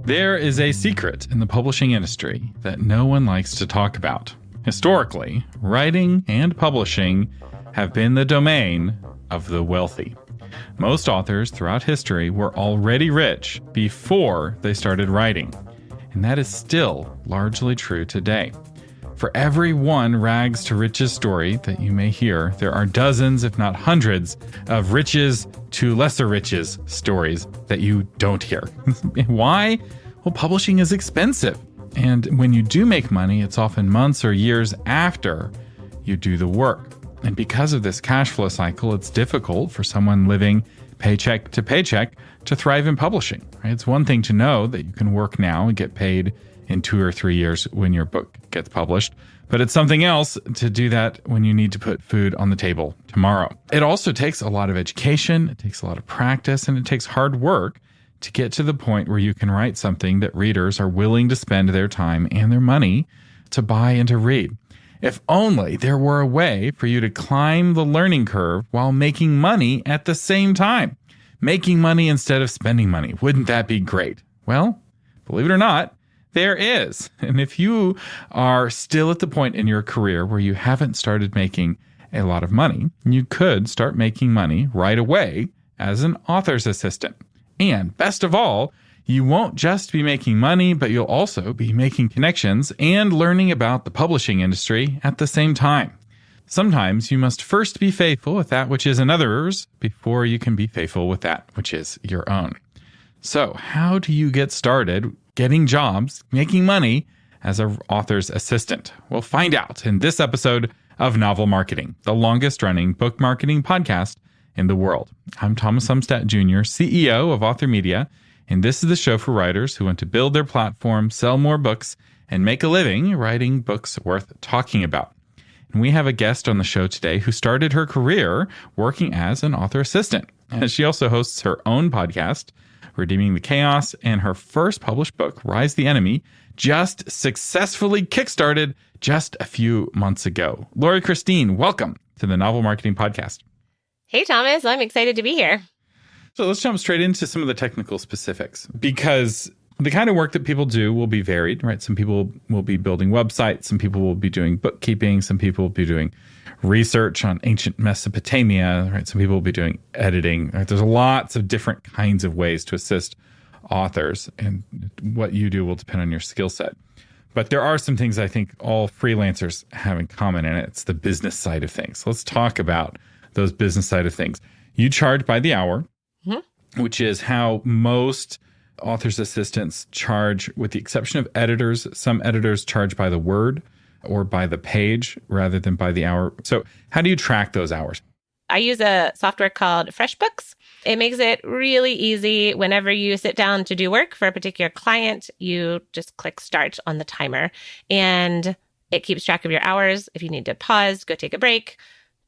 There is a secret in the publishing industry that no one likes to talk about. Historically, writing and publishing have been the domain of the wealthy. Most authors throughout history were already rich before they started writing, and that is still largely true today. For every one rags to riches story that you may hear, there are dozens, if not hundreds, of riches to lesser riches stories that you don't hear. Why? Well, publishing is expensive. And when you do make money, it's often months or years after you do the work. And because of this cash flow cycle, it's difficult for someone living paycheck to paycheck to thrive in publishing. Right? It's one thing to know that you can work now and get paid in 2 or 3 years when your book gets published, but it's something else to do that when you need to put food on the table tomorrow. It also takes a lot of education, it takes a lot of practice, and it takes hard work to get to the point where you can write something that readers are willing to spend their time and their money to buy and to read. If only there were a way for you to climb the learning curve while making money at the same time. Making money instead of spending money. Wouldn't that be great? Well, believe it or not, there is. And if you are still at the point in your career where you haven't started making a lot of money, you could start making money right away as an author's assistant. And best of all, you won't just be making money, but you'll also be making connections and learning about the publishing industry at the same time. Sometimes you must first be faithful with that which is another's before you can be faithful with that which is your own. So how do you get started getting jobs, making money as an author's assistant? We'll find out in this episode of Novel Marketing, the longest running book marketing podcast in the world. I'm Thomas Umstattd Jr., CEO of Author Media, and this is the show for writers who want to build their platform, sell more books, and make a living writing books worth talking about. And we have a guest on the show today who started her career working as an author assistant. And she also hosts her own podcast, Redeeming the Chaos, and her first published book, Rise the Enemy, just successfully kickstarted just a few months ago. Lori Christine, welcome to the Novel Marketing Podcast. Hey, Thomas. I'm excited to be here. So let's jump straight into some of the technical specifics, because the kind of work that people do will be varied, right? Some people will be building websites. Some people will be doing bookkeeping. Some people will be doing research on ancient Mesopotamia, right? Some people will be doing editing. Right? There's lots of different kinds of ways to assist authors, and what you do will depend on your skill set. But there are some things I think all freelancers have in common, and it's the business side of things. Let's talk about those business side of things. You charge by the hour, which is how most authors' assistants charge, with the exception of editors. Some editors charge by the word or by the page rather than by the hour. So how do you track those hours? I use a software called FreshBooks. It makes it really easy. Whenever you sit down to do work for a particular client, you just click start on the timer, and it keeps track of your hours. If you need to pause, go take a break,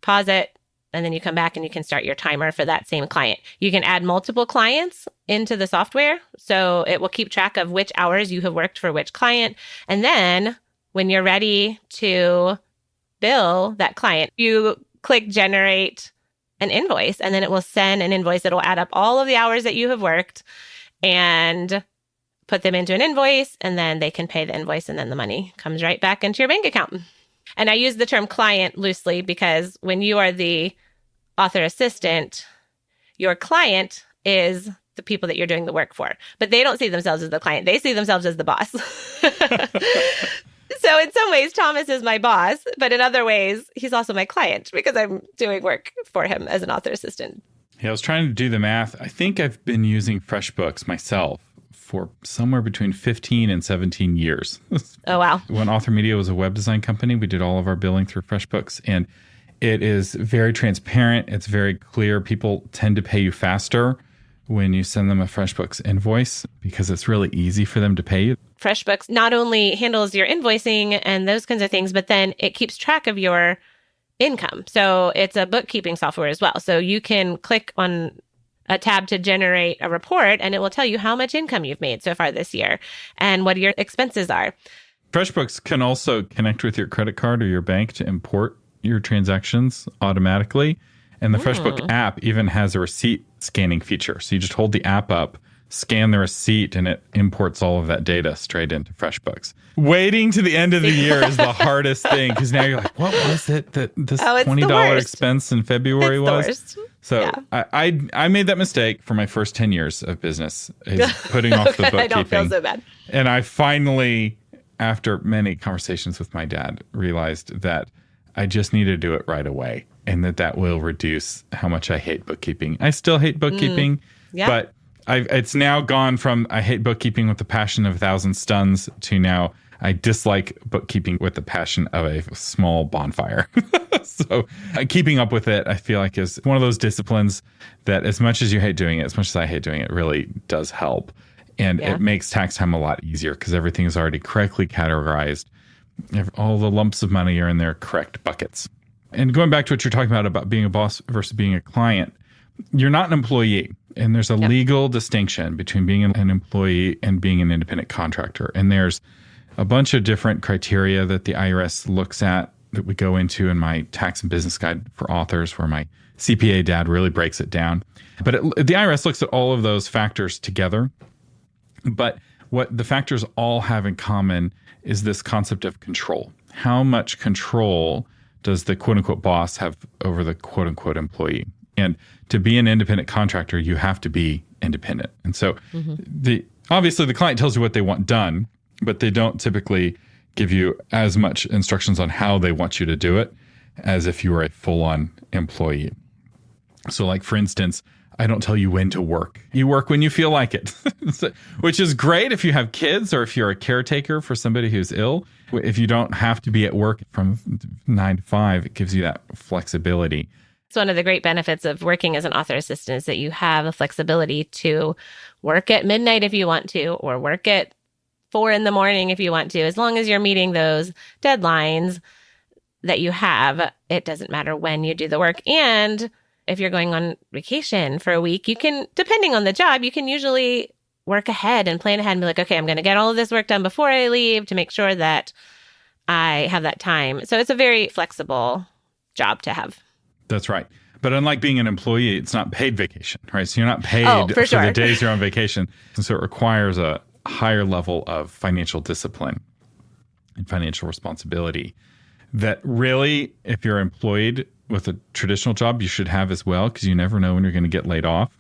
pause it, and then you come back and you can start your timer for that same client. You can add multiple clients into the software, so it will keep track of which hours you have worked for which client. And then when you're ready to bill that client, you click generate an invoice, and then it will send an invoice that will add up all of the hours that you have worked and put them into an invoice, and then they can pay the invoice, and then the money comes right back into your bank account. And I use the term client loosely because when you are the author assistant, your client is the people that you're doing the work for, but they don't see themselves as the client. They see themselves as the boss. So in some ways, Thomas is my boss, but in other ways, he's also my client because I'm doing work for him as an author assistant. Yeah, I was trying to do the math. I think I've been using FreshBooks myself for somewhere between 15 and 17 years. Oh, wow. When Author Media was a web design company, we did all of our billing through FreshBooks, and it is very transparent. It's very clear. People tend to pay you faster when you send them a FreshBooks invoice because it's really easy for them to pay you. FreshBooks not only handles your invoicing and those kinds of things, but then it keeps track of your income. So it's a bookkeeping software as well. So you can click on a tab to generate a report, and it will tell you how much income you've made so far this year and what your expenses are. FreshBooks can also connect with your credit card or your bank to import your transactions automatically. And the FreshBooks app even has a receipt scanning feature. So you just hold the app up, scan the receipt and it imports all of that data straight into FreshBooks. Waiting to the end of the year is the hardest thing because now you're like, what was it that this $20 expense in February was? Worst. So yeah. I made that mistake for my first 10 years of business, is putting off the bookkeeping. I don't feel so bad. And I finally, after many conversations with my dad, realized that I just need to do it right away and that will reduce how much I hate bookkeeping. I still hate bookkeeping, but it's now gone from I hate bookkeeping with the passion of 1,000 stuns to now I dislike bookkeeping with the passion of a small bonfire. So keeping up with it, I feel like, is one of those disciplines that as much as you hate doing it, as much as I hate doing it, really does help. And it makes tax time a lot easier because everything is already correctly categorized. All the lumps of money are in their correct buckets. And going back to what you're talking about being a boss versus being a client, you're not an employee. And there's a legal distinction between being an employee and being an independent contractor. And there's a bunch of different criteria that the IRS looks at that we go into in my tax and business guide for authors, where my CPA dad really breaks it down. But the IRS looks at all of those factors together. But what the factors all have in common is this concept of control. How much control does the quote unquote boss have over the quote unquote employee? And to be an independent contractor, you have to be independent. And so obviously the client tells you what they want done, but they don't typically give you as much instructions on how they want you to do it as if you were a full-on employee. So like, for instance, I don't tell you when to work. You work when you feel like it, which is great if you have kids or if you're a caretaker for somebody who's ill. If you don't have to be at work from 9 to 5, it gives you that flexibility. It's one of the great benefits of working as an author assistant is that you have a flexibility to work at midnight if you want to, or work at 4 a.m. if you want to. As long as you're meeting those deadlines that you have, it doesn't matter when you do the work. And if you're going on vacation for a week, you can, depending on the job, you can usually work ahead and plan ahead and be like, okay, I'm going to get all of this work done before I leave to make sure that I have that time. So it's a very flexible job to have. That's right. But unlike being an employee, it's not paid vacation, right? So you're not paid for the days you're on vacation. And so it requires a higher level of financial discipline and financial responsibility that really, if you're employed with a traditional job, you should have as well, because you never know when you're going to get laid off.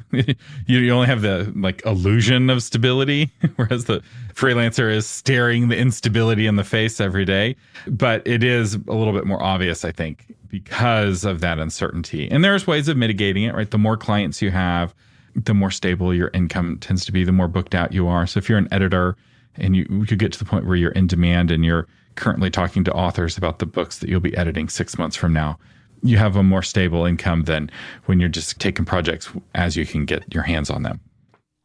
You only have the illusion of stability, whereas the freelancer is staring the instability in the face every day. But it is a little bit more obvious, I think, because of that uncertainty. And there's ways of mitigating it, right? The more clients you have, the more stable your income tends to be, the more booked out you are. So if you're an editor and you could get to the point where you're in demand and you're currently talking to authors about the books that you'll be editing 6 months from now, you have a more stable income than when you're just taking projects as you can get your hands on them.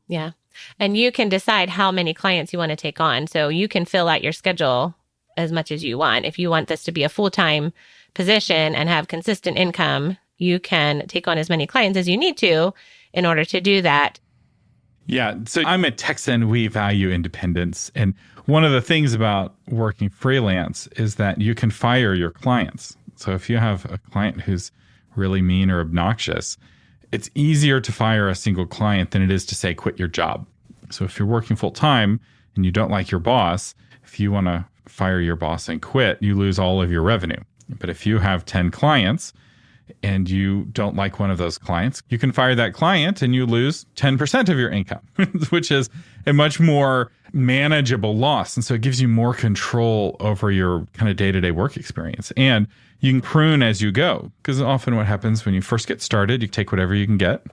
Yeah. And you can decide how many clients you want to take on. So you can fill out your schedule as much as you want. If you want this to be a full-time position and have consistent income, you can take on as many clients as you need to in order to do that. Yeah. So I'm at Texan. We value independence. And one of the things about working freelance is that you can fire your clients. So if you have a client who's really mean or obnoxious, it's easier to fire a single client than it is to say, quit your job. So if you're working full time and you don't like your boss, if you want to fire your boss and quit, you lose all of your revenue. But if you have 10 clients and you don't like one of those clients, you can fire that client and you lose 10% of your income, which is a much more manageable loss. And so it gives you more control over your kind of day-to-day work experience. And you can prune as you go, because often what happens when you first get started, you take whatever you can get.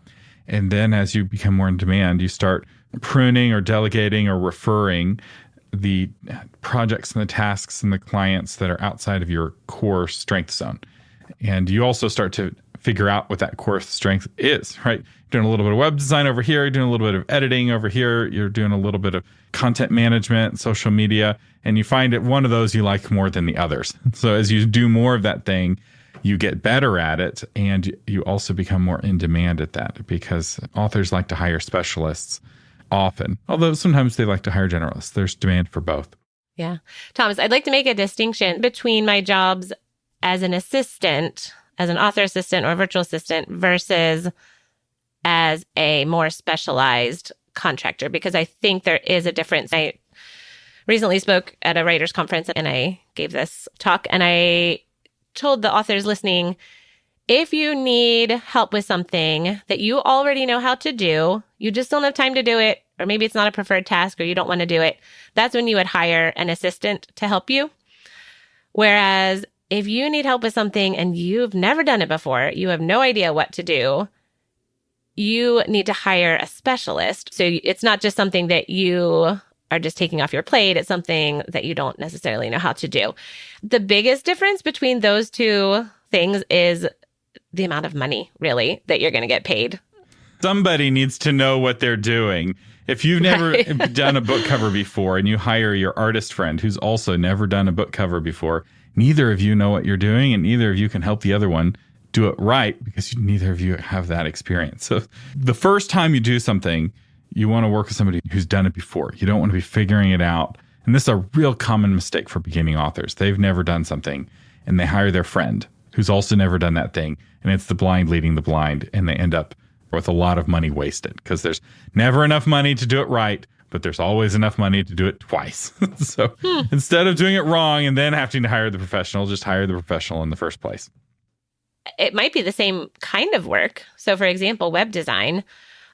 And then as you become more in demand, you start pruning or delegating or referring the projects and the tasks and the clients that are outside of your core strength zone. And you also start to figure out what that core strength is, right? You're doing a little bit of web design over here, you're doing a little bit of editing over here, you're doing a little bit of content management, social media, and you find that one of those you like more than the others. So as you do more of that thing, you get better at it, and you also become more in demand at that, because authors like to hire specialists often, although sometimes they like to hire generalists. There's demand for both. Yeah. Thomas, I'd like to make a distinction between my jobs as an assistant, as an author assistant or virtual assistant, versus as a more specialized contractor, because I think there is a difference. I recently spoke at a writers' conference and I gave this talk, and I told the authors listening, if you need help with something that you already know how to do, you just don't have time to do it, or maybe it's not a preferred task or you don't want to do it, that's when you would hire an assistant to help you. Whereas if you need help with something and you've never done it before, you have no idea what to do, you need to hire a specialist. So it's not just something that you are just taking off your plate. It's something that you don't necessarily know how to do. The biggest difference between those two things is the amount of money, really, that you're going to get paid. Somebody needs to know what they're doing. If you've never done a book cover before and you hire your artist friend who's also never done a book cover before, neither of you know what you're doing and neither of you can help the other one do it right because neither of you have that experience. So the first time you do something, you want to work with somebody who's done it before. You don't want to be figuring it out. And this is a real common mistake for beginning authors. They've never done something and they hire their friend who's also never done that thing. And it's the blind leading the blind. And they end up with a lot of money wasted because there's never enough money to do it right, but there's always enough money to do it twice. So instead of doing it wrong and then having to hire the professional, just hire the professional in the first place. It might be the same kind of work. So for example, web design.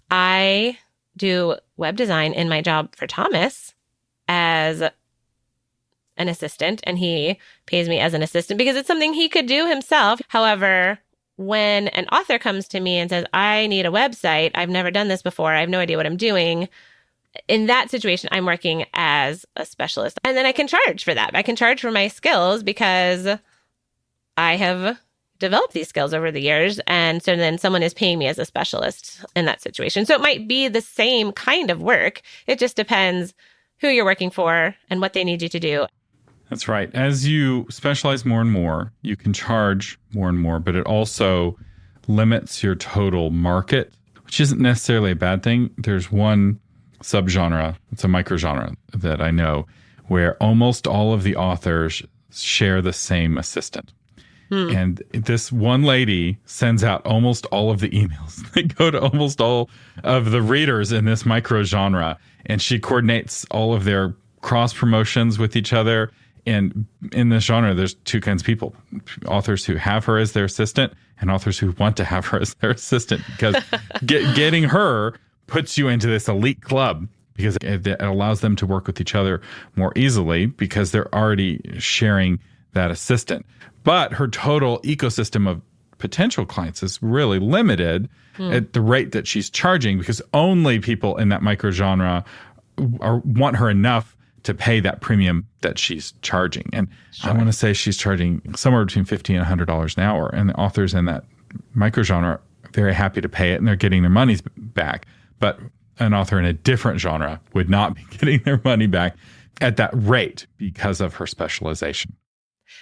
I do web design in my job for Thomas as an assistant, and he pays me as an assistant because it's something he could do himself. However, when an author comes to me and says, I need a website, I've never done this before, I have no idea what I'm doing. In that situation, I'm working as a specialist. And then I can charge for that. I can charge for my skills because I have developed these skills over the years. And so then someone is paying me as a specialist in that situation. So it might be the same kind of work. It just depends who you're working for and what they need you to do. That's right. As you specialize more and more, you can charge more and more, but it also limits your total market, which isn't necessarily a bad thing. There's one subgenre, it's a microgenre that I know, where almost all of the authors share the same assistant. And this one lady sends out almost all of the emails. They go to almost all of the readers in this microgenre, and she coordinates all of their cross promotions with each other. And in this genre, there's two kinds of people: authors who have her as their assistant and authors who want to have her as their assistant, because getting her puts you into this elite club because it allows them to work with each other more easily because they're already sharing that assistant. But her total ecosystem of potential clients is really limited at the rate that she's charging because only people in that microgenre want her enough to pay that premium that she's charging. And I want to say she's charging somewhere between $50 and $100 an hour. And the authors in that microgenre are very happy to pay it and they're getting their monies back. But an author in a different genre would not be getting their money back at that rate because of her specialization.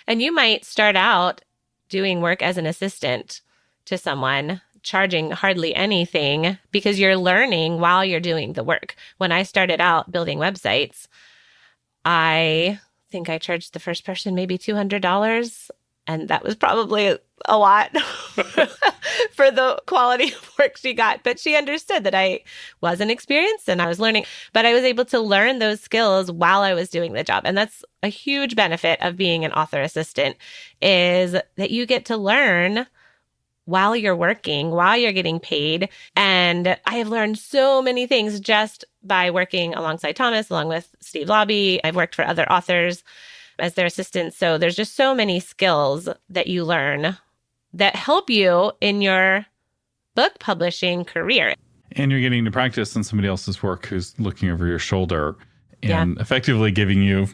And you might start out doing work as an assistant to someone, charging hardly anything because you're learning while you're doing the work. When I started out building websites, I think I charged the first person maybe $200. And that was probably a lot for the quality of work she got. But she understood that I wasn't experienced and I was learning. But I was able to learn those skills while I was doing the job. And that's a huge benefit of being an author assistant, is that you get to learn while you're working, while you're getting paid. And I have learned so many things just by working alongside Thomas, along with Steve Lobby. I've worked for other authors as their assistants. So there's just so many skills that you learn that help you in your book publishing career. And you're getting to practice on somebody else's work who's looking over your shoulder and effectively giving you,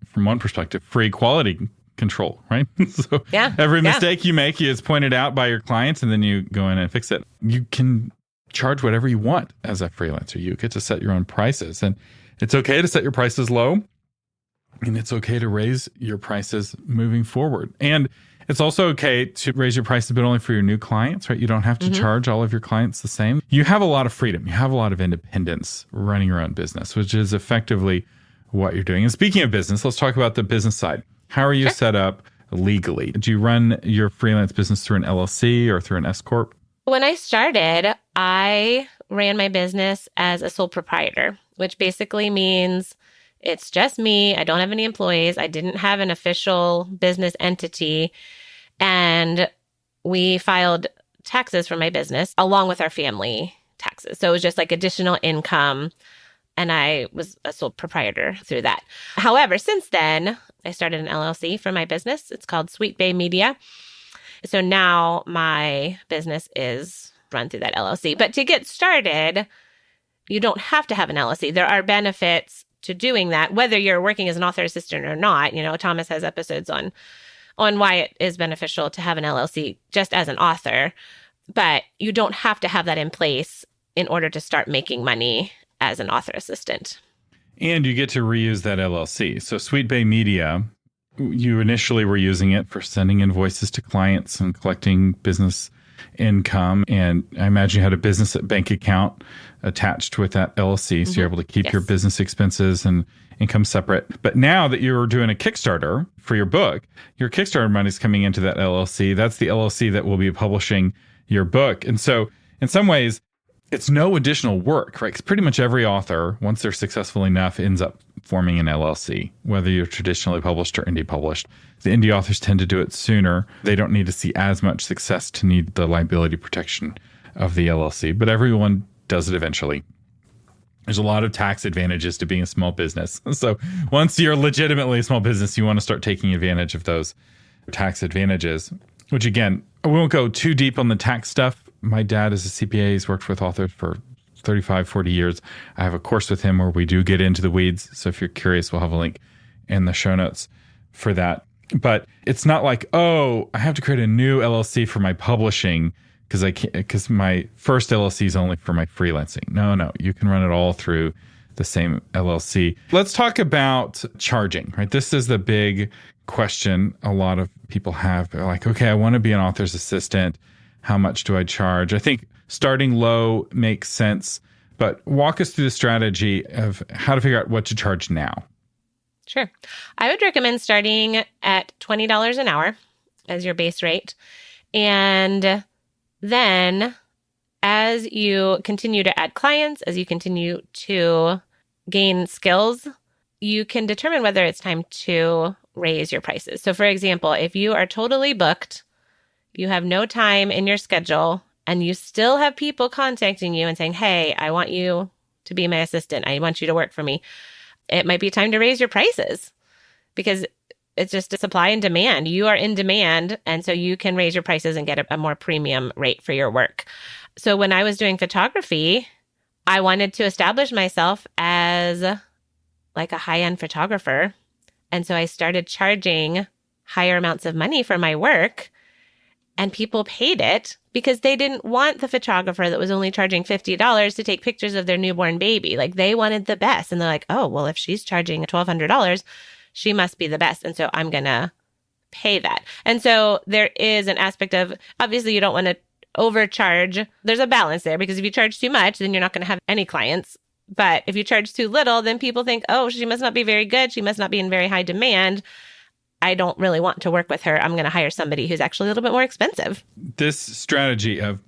from one perspective, free quality control, right? So every mistake you make is pointed out by your clients and then you go in and fix it. You can charge whatever you want as a freelancer. You get to set your own prices, and it's okay to set your prices low. And it's okay to raise your prices moving forward. And it's also okay to raise your prices, but only for your new clients, right? You don't have to charge all of your clients the same. You have a lot of freedom. You have a lot of independence running your own business, which is effectively what you're doing. And speaking of business, let's talk about the business side. How are you set up legally? Do you run your freelance business through an LLC or through an S Corp? When I started, I ran my business as a sole proprietor, which basically means it's just me. I don't have any employees. I didn't have an official business entity. And we filed taxes for my business along with our family taxes. So it was just like additional income. And I was a sole proprietor through that. However, since then, I started an LLC for my business. It's called Sweet Bay Media. So now my business is run through that LLC. But to get started, you don't have to have an LLC. There are benefits to doing that, whether you're working as an author assistant or not. You know, Thomas has episodes on why it is beneficial to have an LLC just as an author. But you don't have to have that in place in order to start making money as an author assistant. And you get to reuse that LLC. So Sweet Bay Media, you initially were using it for sending invoices to clients and collecting business income. And I imagine you had a business bank account attached with that LLC. So you're able to keep your business expenses and income separate. But now that you're doing a Kickstarter for your book, your Kickstarter money is coming into that LLC. That's the LLC that will be publishing your book. And so in some ways, it's no additional work, right? Because pretty much every author, once they're successful enough, ends up forming an LLC, whether you're traditionally published or indie published. The indie authors tend to do it sooner. They don't need to see as much success to need the liability protection of the LLC, but everyone does it eventually. There's a lot of tax advantages to being a small business. So once you're legitimately a small business, you want to start taking advantage of those tax advantages, which again, I won't go too deep on the tax stuff. My dad is a CPA. He's worked with authors for 35, 40 years. I have a course with him where we do get into the weeds. So if you're curious, we'll have a link in the show notes for that. But it's not like, oh, I have to create a new LLC for my publishing because my first LLC is only for my freelancing. No, you can run it all through the same LLC. Let's talk about charging, right? This is the big question a lot of people have. They're like, okay, I want to be an author's assistant. How much do I charge? I think starting low makes sense, but walk us through the strategy of how to figure out what to charge now. Sure. I would recommend starting at $20 an hour as your base rate. And then as you continue to add clients, as you continue to gain skills, you can determine whether it's time to raise your prices. So for example, if you are totally booked, you have no time in your schedule, and you still have people contacting you and saying, hey, I want you to be my assistant. I want you to work for me. It might be time to raise your prices because it's just a supply and demand. You are in demand, and so you can raise your prices and get a more premium rate for your work. So when I was doing photography, I wanted to establish myself as like a high-end photographer. And so I started charging higher amounts of money for my work. And people paid it because they didn't want the photographer that was only charging $50 to take pictures of their newborn baby. Like they wanted the best. And they're like, oh, well, if she's charging $1,200, she must be the best. And so I'm going to pay that. And so there is an aspect of, obviously, you don't want to overcharge. There's a balance there because if you charge too much, then you're not going to have any clients. But if you charge too little, then people think, oh, she must not be very good. She must not be in very high demand. I don't really want to work with her. I'm going to hire somebody who's actually a little bit more expensive. This strategy of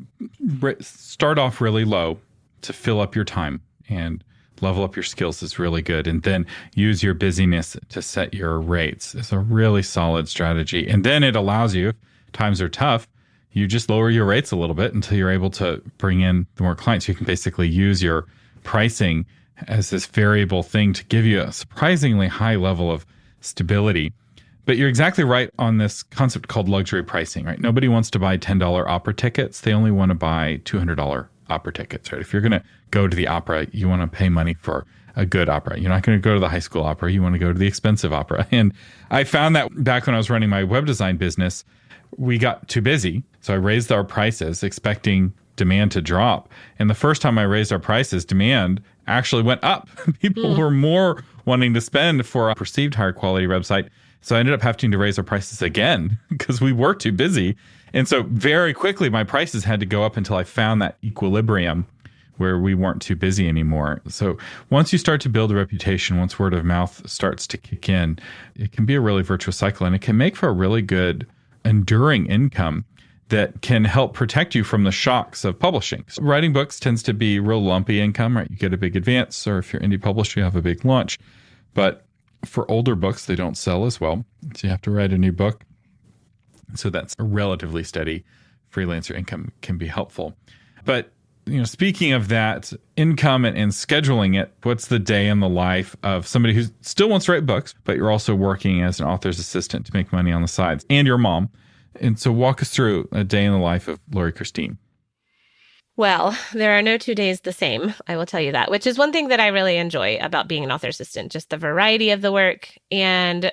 start off really low to fill up your time and level up your skills is really good. And then use your busyness to set your rates. It's a really solid strategy. And then it allows you, if times are tough, you just lower your rates a little bit until you're able to bring in the more clients. You can basically use your pricing as this variable thing to give you a surprisingly high level of stability. But you're exactly right on this concept called luxury pricing, right? Nobody wants to buy $10 opera tickets. They only want to buy $200 opera tickets, right? If you're going to go to the opera, you want to pay money for a good opera. You're not going to go to the high school opera. You want to go to the expensive opera. And I found that back when I was running my web design business, we got too busy. So I raised our prices expecting demand to drop. And the first time I raised our prices, demand actually went up. People were more wanting to spend for a perceived higher quality website. So I ended up having to raise our prices again because we were too busy. And so very quickly, my prices had to go up until I found that equilibrium where we weren't too busy anymore. So once you start to build a reputation, once word of mouth starts to kick in, it can be a really virtuous cycle, and it can make for a really good enduring income that can help protect you from the shocks of publishing. So writing books tends to be real lumpy income, right? You get a big advance, or if you're indie publisher, you have a big launch. But for older books, they don't sell as well. So you have to write a new book. So that's a relatively steady freelancer income can be helpful. But speaking of that income and scheduling it, what's the day in the life of somebody who still wants to write books, but you're also working as an author's assistant to make money on the sides, and your mom? And so walk us through a day in the life of Lori Christine. Well, there are no 2 days the same, I will tell you that, which is one thing that I really enjoy about being an author assistant, just the variety of the work. And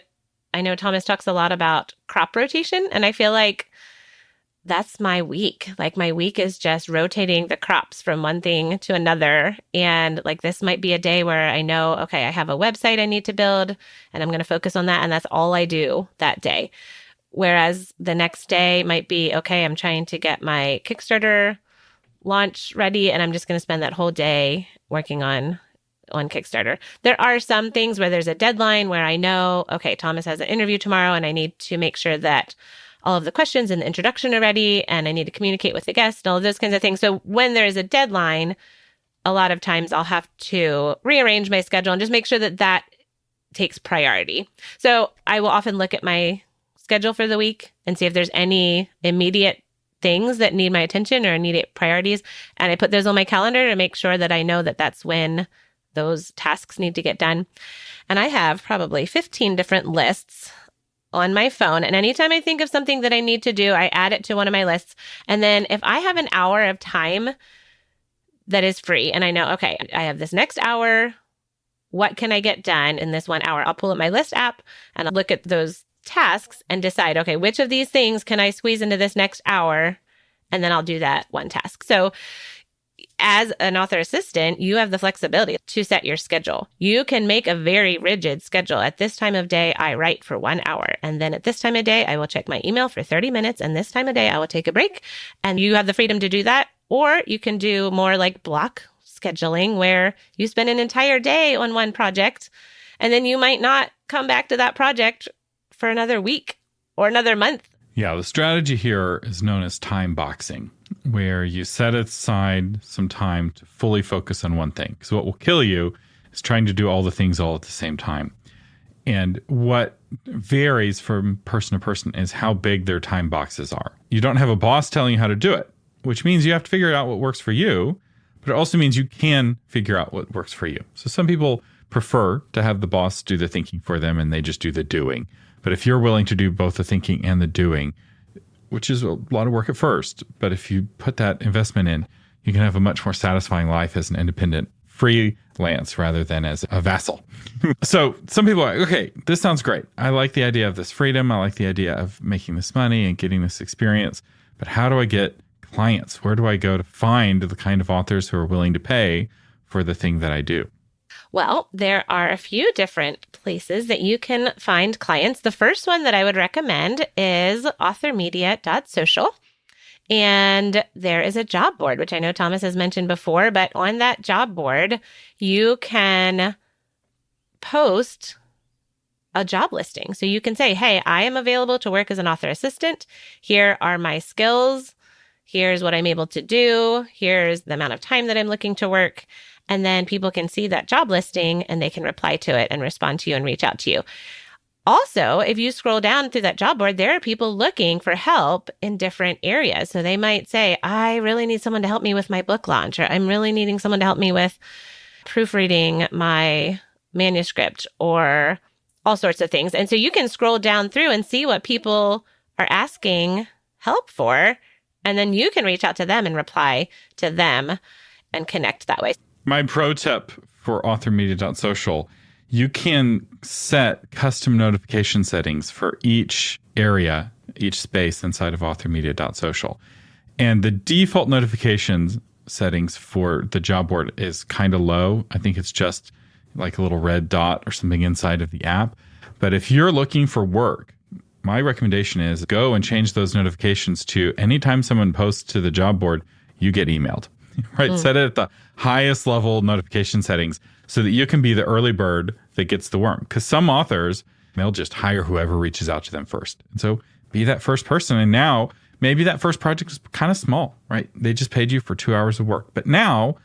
I know Thomas talks a lot about crop rotation, and I feel like that's my week. Like my week is just rotating the crops from one thing to another. And like this might be a day where I know, okay, I have a website I need to build and I'm going to focus on that. And that's all I do that day. Whereas the next day might be, okay, I'm trying to get my Kickstarter launch ready and I'm just going to spend that whole day working on Kickstarter. There are some things where there's a deadline where I know, okay, Thomas has an interview tomorrow and I need to make sure that all of the questions in the introduction are ready and I need to communicate with the guest and all of those kinds of things. So when there is a deadline, a lot of times I'll have to rearrange my schedule and just make sure that that takes priority. So I will often look at my schedule for the week and see if there's any immediate things that need my attention or immediate priorities. And I put those on my calendar to make sure that I know that that's when those tasks need to get done. And I have probably 15 different lists on my phone. And anytime I think of something that I need to do, I add it to one of my lists. And then if I have an hour of time that is free and I know, okay, I have this next hour, what can I get done in this 1 hour? I'll pull up my list app and I'll look at those tasks and decide, okay, which of these things can I squeeze into this next hour? And then I'll do that one task. So as an author assistant, you have the flexibility to set your schedule. You can make a very rigid schedule. At this time of day, I write for 1 hour. And then at this time of day, I will check my email for 30 minutes. And this time of day, I will take a break. And you have the freedom to do that. Or you can do more like block scheduling where you spend an entire day on one project. And then you might not come back to that project for another week or another month. Yeah, the strategy here is known as time boxing, where you set aside some time to fully focus on one thing. Because what will kill you is trying to do all the things all at the same time. And what varies from person to person is how big their time boxes are. You don't have a boss telling you how to do it, which means you have to figure out what works for you, but it also means you can figure out what works for you. So some people prefer to have the boss do the thinking for them and they just do the doing. But if you're willing to do both the thinking and the doing, which is a lot of work at first, but if you put that investment in, you can have a much more satisfying life as an independent freelance rather than as a vassal. So some people are like, okay, this sounds great. I like the idea of this freedom. I like the idea of making this money and getting this experience. But how do I get clients? Where do I go to find the kind of authors who are willing to pay for the thing that I do? Well, there are a few different places that you can find clients. The first one that I would recommend is authormedia.social. And there is a job board, which I know Thomas has mentioned before, but on that job board, you can post a job listing. So you can say, hey, I am available to work as an author assistant. Here are my skills. Here's what I'm able to do. Here's the amount of time that I'm looking to work. And then people can see that job listing and they can reply to it and respond to you and reach out to you. Also, if you scroll down through that job board, there are people looking for help in different areas. So they might say, I really need someone to help me with my book launch, or I'm really needing someone to help me with proofreading my manuscript, or all sorts of things. And so you can scroll down through and see what people are asking help for, and then you can reach out to them and reply to them and connect that way. My pro tip for authormedia.social, you can set custom notification settings for each area, each space inside of authormedia.social. And the default notifications settings for the job board is kind of low. I think it's just like a little red dot or something inside of the app. But if you're looking for work, my recommendation is go and change those notifications to anytime someone posts to the job board, you get emailed. Right? Set it at the highest level notification settings so that you can be the early bird that gets the worm. Because some authors, they'll just hire whoever reaches out to them first. And so be that first person. And now maybe that first project was kind of small, right? They just paid you for 2 hours of work. But now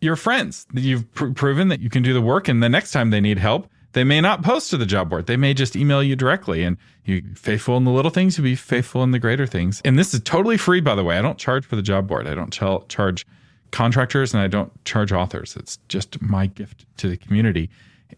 you're friends. You've proven that you can do the work. And the next time they need help, they may not post to the job board. They may just email you directly. And you're faithful in the little things, you'll be faithful in the greater things. And this is totally free, by the way. I don't charge for the job board. I don't charge contractors, and I don't charge authors. It's just my gift to the community.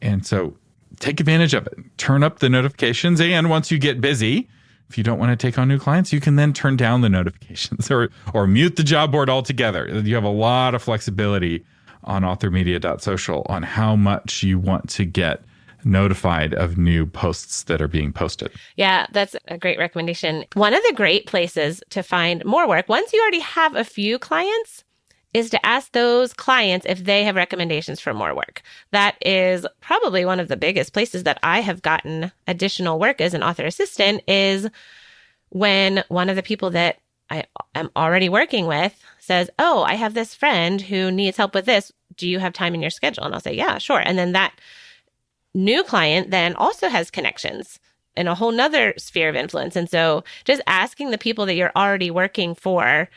And so take advantage of it. Turn up the notifications. And once you get busy, if you don't want to take on new clients, you can then turn down the notifications or mute the job board altogether. You have a lot of flexibility on authormedia.social on how much you want to get notified of new posts that are being posted. Yeah, that's a great recommendation. One of the great places to find more work, once you already have a few clients, is to ask those clients if they have recommendations for more work. That is probably one of the biggest places that I have gotten additional work as an author assistant, is when one of the people that I am already working with says, oh, I have this friend who needs help with this. Do you have time in your schedule? And I'll say, yeah, sure. And then that new client then also has connections in a whole nother sphere of influence. And so just asking the people that you're already working for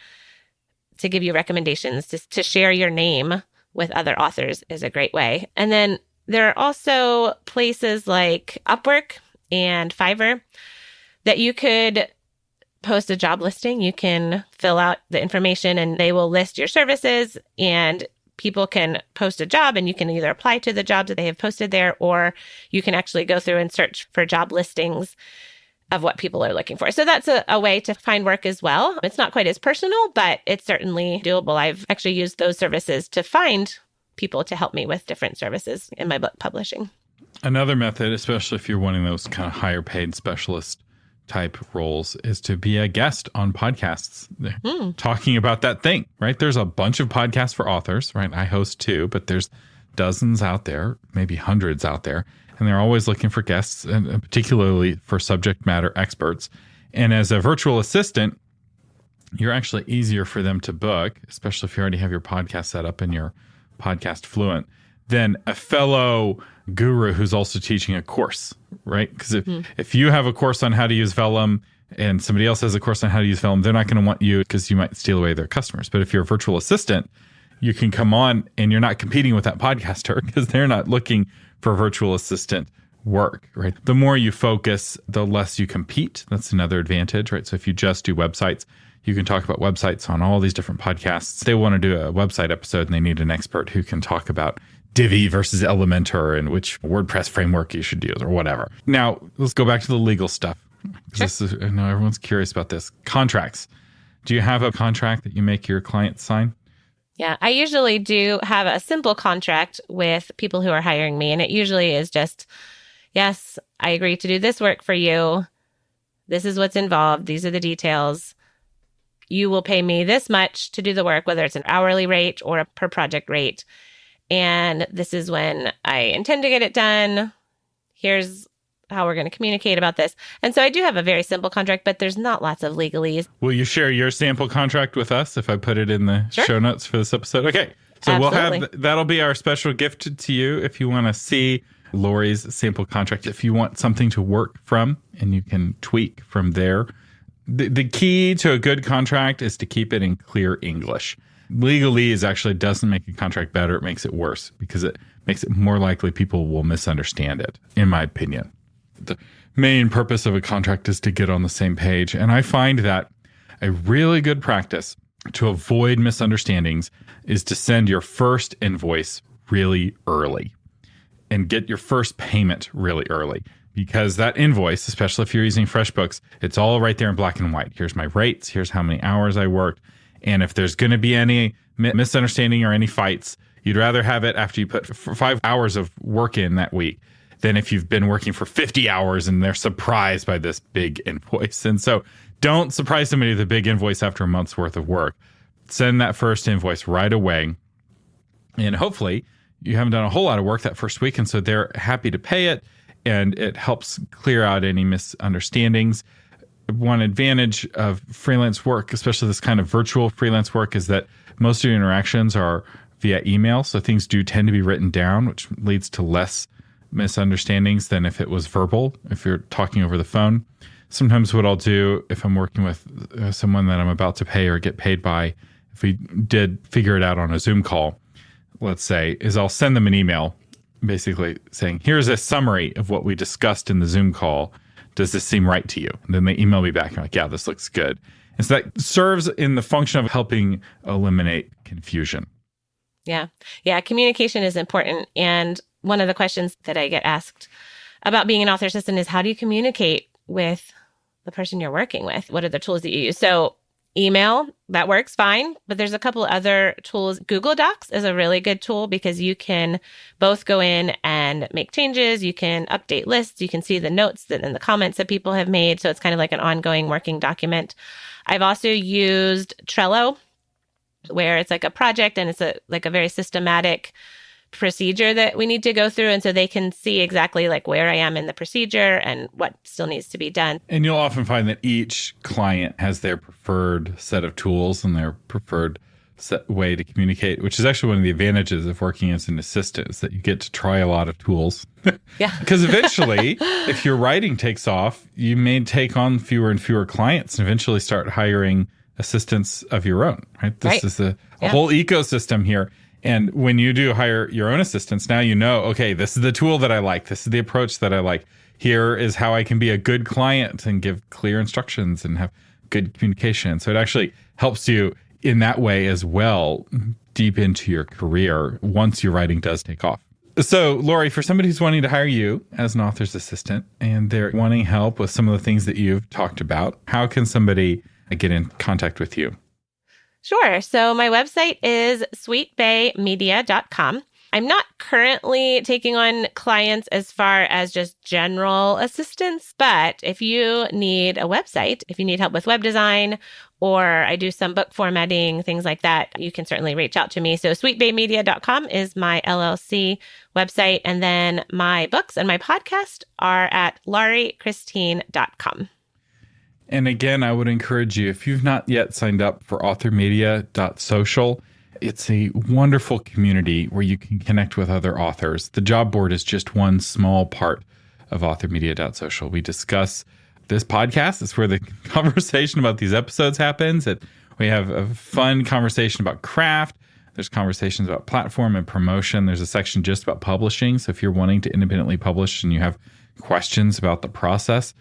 to give you recommendations, to share your name with other authors is a great way. And then there are also places like Upwork and Fiverr that you could post a job listing. You can fill out the information and they will list your services, and people can post a job and you can either apply to the jobs that they have posted there, or you can actually go through and search for job listings of what people are looking for. So that's a way to find work as well. It's not quite as personal, but it's certainly doable. I've actually used those services to find people to help me with different services in my book publishing. Another method, especially if you're wanting those kind of higher paid specialist type roles, is to be a guest on podcasts talking about that thing, right? There's a bunch of podcasts for authors, right? I host 2, but there's dozens out there, maybe hundreds out there. And they're always looking for guests, and particularly for subject matter experts. And as a virtual assistant, you're actually easier for them to book, especially if you already have your podcast set up and you're podcast fluent, than a fellow guru who's also teaching a course, right? Because if you have a course on how to use Vellum and somebody else has a course on how to use Vellum, they're not going to want you because you might steal away their customers. But if you're a virtual assistant, you can come on and you're not competing with that podcaster because they're not looking for virtual assistant work, right? The more you focus, the less you compete. That's another advantage, right? So if you just do websites, you can talk about websites on all these different podcasts. They want to do a website episode and they need an expert who can talk about Divi versus Elementor and which WordPress framework you should use or whatever. Now, let's go back to the legal stuff. Sure. I know everyone's curious about this. Contracts. Do you have a contract that you make your clients sign? Yeah, I usually do have a simple contract with people who are hiring me. And it usually is just, yes, I agree to do this work for you. This is what's involved. These are the details. You will pay me this much to do the work, whether it's an hourly rate or a per project rate. And this is when I intend to get it done. Here's how we're going to communicate about this. And so I do have a very simple contract, but there's not lots of legalese. Will you share your sample contract with us if I put it in the Sure. show notes for this episode? Okay. So Absolutely. we'll have, that'll be our special gift to you if you want to see Lori's sample contract. If you want something to work from and you can tweak from there. The key to a good contract is to keep it in clear English. Legalese actually doesn't make a contract better. It makes it worse because it makes it more likely people will misunderstand it, in my opinion. The main purpose of a contract is to get on the same page. And I find that a really good practice to avoid misunderstandings is to send your first invoice really early and get your first payment really early. Because that invoice, especially if you're using FreshBooks, it's all right there in black and white. Here's my rates. Here's how many hours I worked. And if there's going to be any misunderstanding or any fights, you'd rather have it after you put 5 hours of work in that week than if you've been working for 50 hours and they're surprised by this big invoice. And so don't surprise somebody with a big invoice after a month's worth of work. Send that first invoice right away. And hopefully you haven't done a whole lot of work that first week. And so they're happy to pay it. And it helps clear out any misunderstandings. One advantage of freelance work, especially this kind of virtual freelance work, is that most of your interactions are via email. So things do tend to be written down, which leads to less misunderstandings than if it was verbal, if you're talking over the phone. Sometimes what I'll do if I'm working with someone that I'm about to pay or get paid by, if we did figure it out on a Zoom call, let's say, is I'll send them an email basically saying, here's a summary of what we discussed in the Zoom call. Does this seem right to you? And then they email me back and I'm like, yeah, this looks good. And so that serves in the function of helping eliminate confusion. Yeah. Communication is important. And one of the questions that I get asked about being an author assistant is, how do you communicate with the person you're working with? What are the tools that you use? So email, that works fine, but there's a couple other tools. Google Docs is a really good tool because you can both go in and make changes. You can update lists. You can see the notes and the comments that people have made. So it's kind of like an ongoing working document. I've also used Trello, where it's like a project and it's a very systematic procedure that we need to go through. And so they can see exactly like where I am in the procedure and what still needs to be done. And you'll often find that each client has their preferred set of tools and their preferred way to communicate, which is actually one of the advantages of working as an assistant, is that you get to try a lot of tools. Yeah. Because eventually, if your writing takes off, you may take on fewer and fewer clients and eventually start hiring assistants of your own, right? This is a whole ecosystem here. And when you do hire your own assistants, now you know, okay, this is the tool that I like. This is the approach that I like. Here is how I can be a good client and give clear instructions and have good communication. So it actually helps you in that way as well, deep into your career once your writing does take off. So, Lori, for somebody who's wanting to hire you as an author's assistant and they're wanting help with some of the things that you've talked about, how can somebody get in contact with you? Sure. So my website is sweetbaymedia.com. I'm not currently taking on clients as far as just general assistance, but if you need a website, if you need help with web design, or I do some book formatting, things like that, you can certainly reach out to me. So sweetbaymedia.com is my LLC website. And then my books and my podcast are at lauriechristine.com. And again, I would encourage you, if you've not yet signed up for authormedia.social, it's a wonderful community where you can connect with other authors. The job board is just one small part of authormedia.social. We discuss this podcast. It's where the conversation about these episodes happens. We have a fun conversation about craft. There's conversations about platform and promotion. There's a section just about publishing. So if you're wanting to independently publish and you have questions about the process,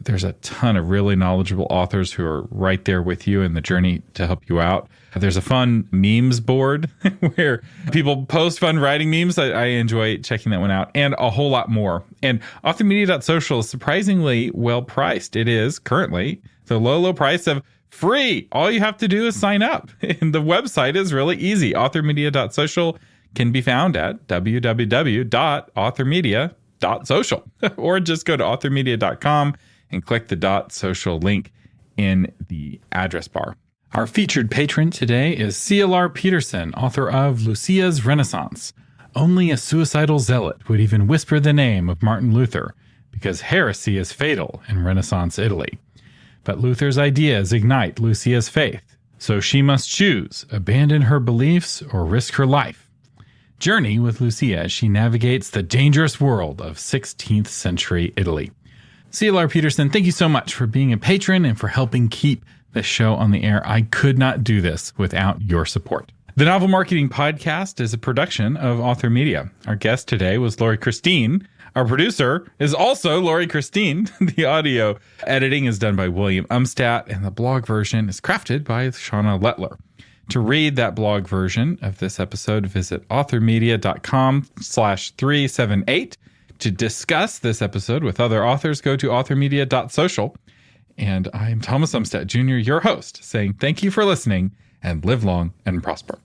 there's a ton of really knowledgeable authors who are right there with you in the journey to help you out. There's a fun memes board where people post fun writing memes. I enjoy checking that one out, and a whole lot more. And authormedia.social is surprisingly well priced. It is currently the low price of free. All you have to do is sign up. And the website is really easy. Authormedia.social can be found at www.authormedia.social or just go to authormedia.com and click the .social link in the address bar. Our featured patron today is C.L.R. Peterson, author of Lucia's Renaissance. Only a suicidal zealot would even whisper the name of Martin Luther, because heresy is fatal in Renaissance Italy. But Luther's ideas ignite Lucia's faith, so she must choose, abandon her beliefs or risk her life. Journey with Lucia as she navigates the dangerous world of 16th century Italy. C.L.R. Peterson, thank you so much for being a patron and for helping keep the show on the air. I could not do this without your support. The Novel Marketing Podcast is a production of Author Media. Our guest today was Laurie Christine. Our producer is also Laurie Christine. The audio editing is done by William Umstadt, and the blog version is crafted by Shauna Lettler. To read that blog version of this episode, visit authormedia.com/378. To discuss this episode with other authors, go to authormedia.social. And I'm Thomas Umstadt Jr., your host, saying thank you for listening and live long and prosper.